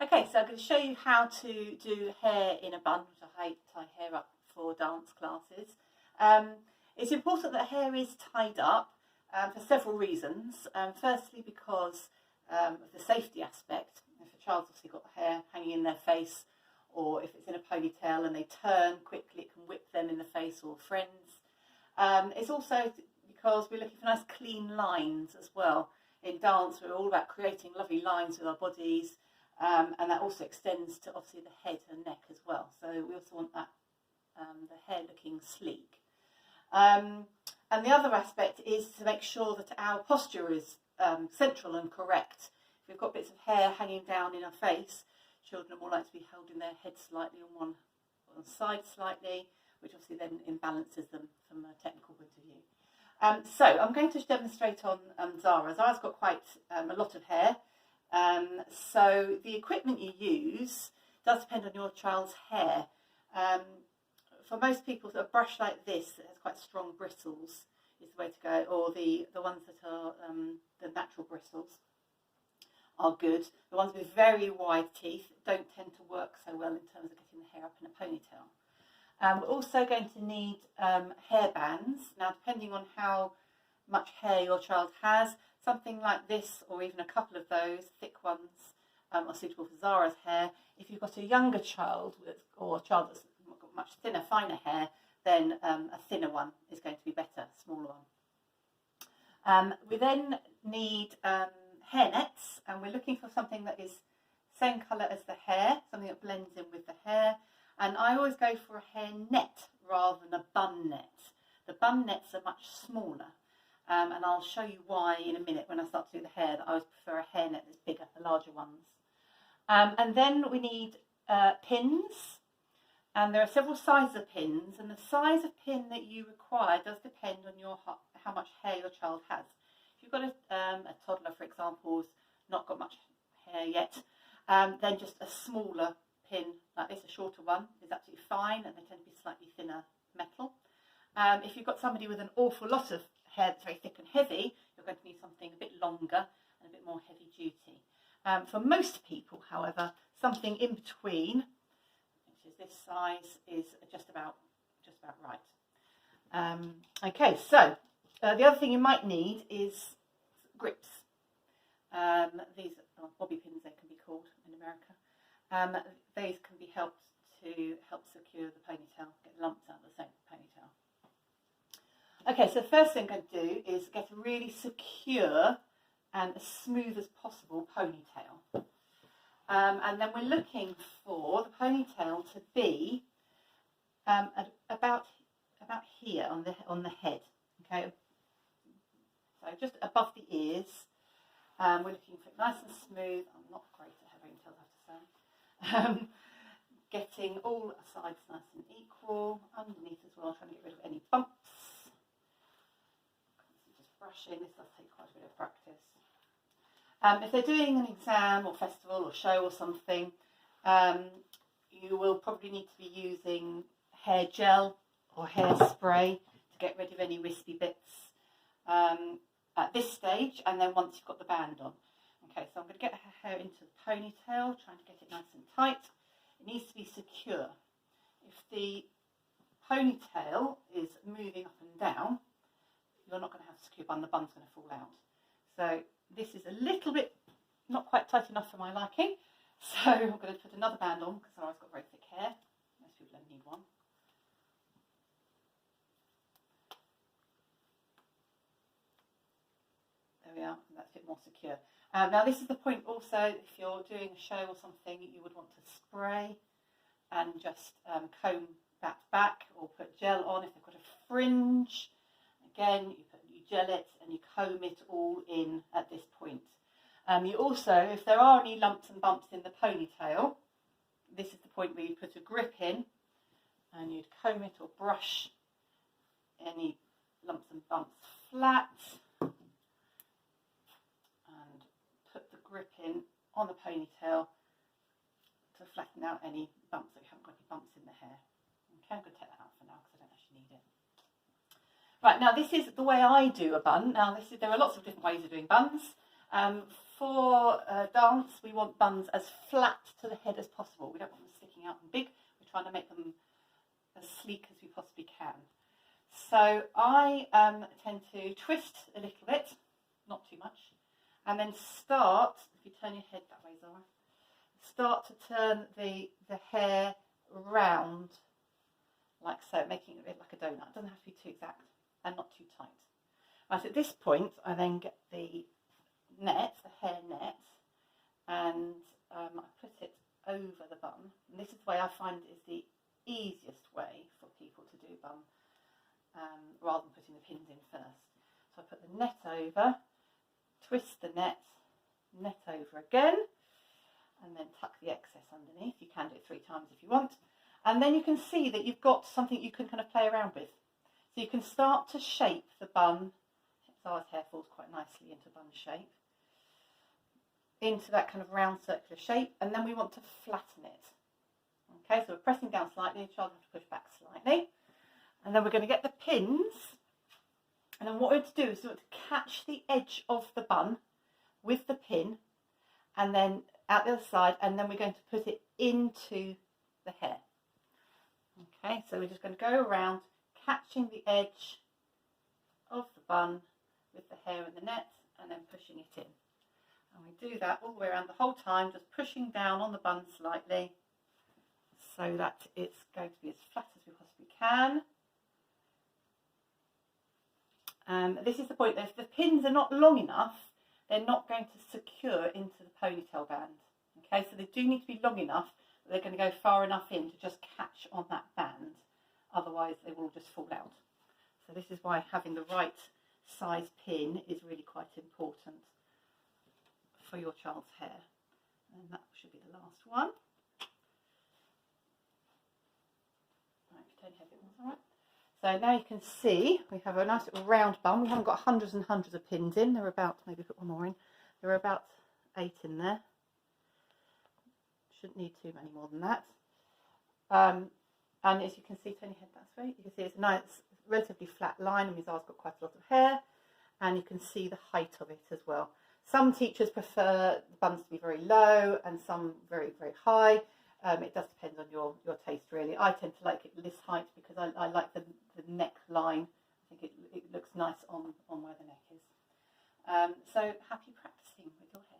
Okay, so I'm going to show you how to do hair in a bun, which I tie hair up for dance classes. It's important that hair is tied up for several reasons. Firstly, because of the safety aspect. If a child's obviously got hair hanging in their face, or if it's in a ponytail and they turn quickly, it can whip them in the face or friends. It's also because we're looking for nice clean lines as well. In dance, we're all about creating lovely lines with our bodies. And that also extends to obviously the head and neck as well. So we also want that the hair looking sleek. And the other aspect is to make sure that our posture is central and correct. If we've got bits of hair hanging down in our face, children are more likely to be holding their head slightly on one side slightly, which obviously then imbalances them from a technical point of view. So I'm going to demonstrate on Zara. Zara's got quite a lot of hair. So the equipment you use does depend on your child's hair. For most people, a brush like this that has quite strong bristles is the way to go, or the ones that are the natural bristles are good. The ones with very wide teeth don't tend to work so well in terms of getting the hair up in a ponytail. We're also going to need hair bands. Now, depending on how much hair your child has, something like this, or even a couple of those thick ones, are suitable for Zara's hair. If you've got a younger child, or a child that's got much thinner, finer hair, then a thinner one is going to be better, a smaller one. We then need hair nets, and we're looking for something that is same colour as the hair, something that blends in with the hair. And I always go for a hair net rather than a bun net. The bun nets are much smaller. And I'll show you why in a minute when I start to do the hair, that I always prefer a hair net that's bigger, the larger ones. And then we need pins, and there are several sizes of pins, and the size of pin that you require does depend on how much hair your child has. If you've got a toddler, for example, who's not got much hair yet, then just a smaller pin like this, a shorter one, is absolutely fine, and they tend to be slightly thinner metal. If you've got somebody with an awful lot of hair that's very thick and heavy, you're going to need something a bit longer and a bit more heavy duty. For most people, however, something in between, which is this size, is just about right. Okay, so the other thing you might need is grips. These are bobby pins, they can be called in America. These can be helped to help secure the ponytail, get lumps out of the same ponytail. Okay, so the first thing I'm going to do is get a really secure and as smooth as possible ponytail. And then we're looking for the ponytail to be about here on the head. Okay, so just above the ears. We're looking for it nice and smooth. I'm not great at hair ponytails, I have to say. Getting all sides nice and equal, underneath as well, trying to get rid of any bumps. Brushing, this does take quite a bit of practice. If they're doing an exam or festival or show or something, you will probably need to be using hair gel or hairspray to get rid of any wispy bits at this stage, and then once you've got the band on. Okay, so I'm going to get her hair into the ponytail, trying to get it nice and tight. It needs to be secure. If the ponytail is moving up and down, you're not going to have a secure bun, the bun's going to fall out. So this is a little bit not quite tight enough for my liking. So I'm going to put another band on because I've got very thick hair. Most people don't need one. There we are, that's a bit more secure. Now this is the point also, if you're doing a show or something, you would want to spray and just comb that back, or put gel on if they've got a fringe. Again, you gel it and you comb it all in at this point. You also, if there are any lumps and bumps in the ponytail, this is the point where you put a grip in and you'd comb it or brush any lumps and bumps flat and put the grip in on the ponytail to flatten out any bumps, so you haven't got any bumps in the hair. Okay, I'm going to take that out for now because I don't actually need it. Right, now this is the way I do a bun. Now there are lots of different ways of doing buns. for dance, we want buns as flat to the head as possible. We don't want them sticking out and big. We're trying to make them as sleek as we possibly can. So I tend to twist a little bit, not too much, and then start, if you turn your head that way, Zara, start to turn the hair round like so, making it a bit like a donut. It doesn't have to be too exact and not too tight. Right, at this point, I then get the net, the hair net, and I put it over the bun. And this is the way I find is the easiest way for people to do bun, rather than putting the pins in first. So I put the net over, twist the net over again, and then tuck the excess underneath. You can do it 3 times if you want. And then you can see that you've got something you can kind of play around with. So you can start to shape the bun. Zara's hair falls quite nicely into bun shape, into that kind of round circular shape, and then we want to flatten it. Okay, so we're pressing down slightly, the child has to push back slightly, and then we're going to get the pins, and then what we're going to do is we want to catch the edge of the bun with the pin, and then out the other side, and then we're going to put it into the hair. Okay, so we're just going to go around catching the edge of the bun with the hair and the net, and then pushing it in. And we do that all the way around the whole time, just pushing down on the bun slightly so that it's going to be as flat as we possibly can. This is the point that if the pins are not long enough, they're not going to secure into the ponytail band. Okay, so they do need to be long enough that they're going to go far enough in to just catch on that band. Otherwise, they will just fall out. So this is why having the right size pin is really quite important for your child's hair. And that should be the last one. Right, if you turn your head a bit more, all right. So now you can see we have a nice little round bun. We haven't got hundreds and hundreds of pins in. There are about, maybe put one more in, there are about 8 in there. Shouldn't need too many more than that. And as you can see, turn your head that way, you can see it's a nice, relatively flat line, and Mizar's got quite a lot of hair, and you can see the height of it as well. Some teachers prefer the buns to be very low and some very, very high. It does depend on your taste, really. I tend to like it this height because I like the neck line. I think it looks nice on where the neck is. So happy practicing with your hair.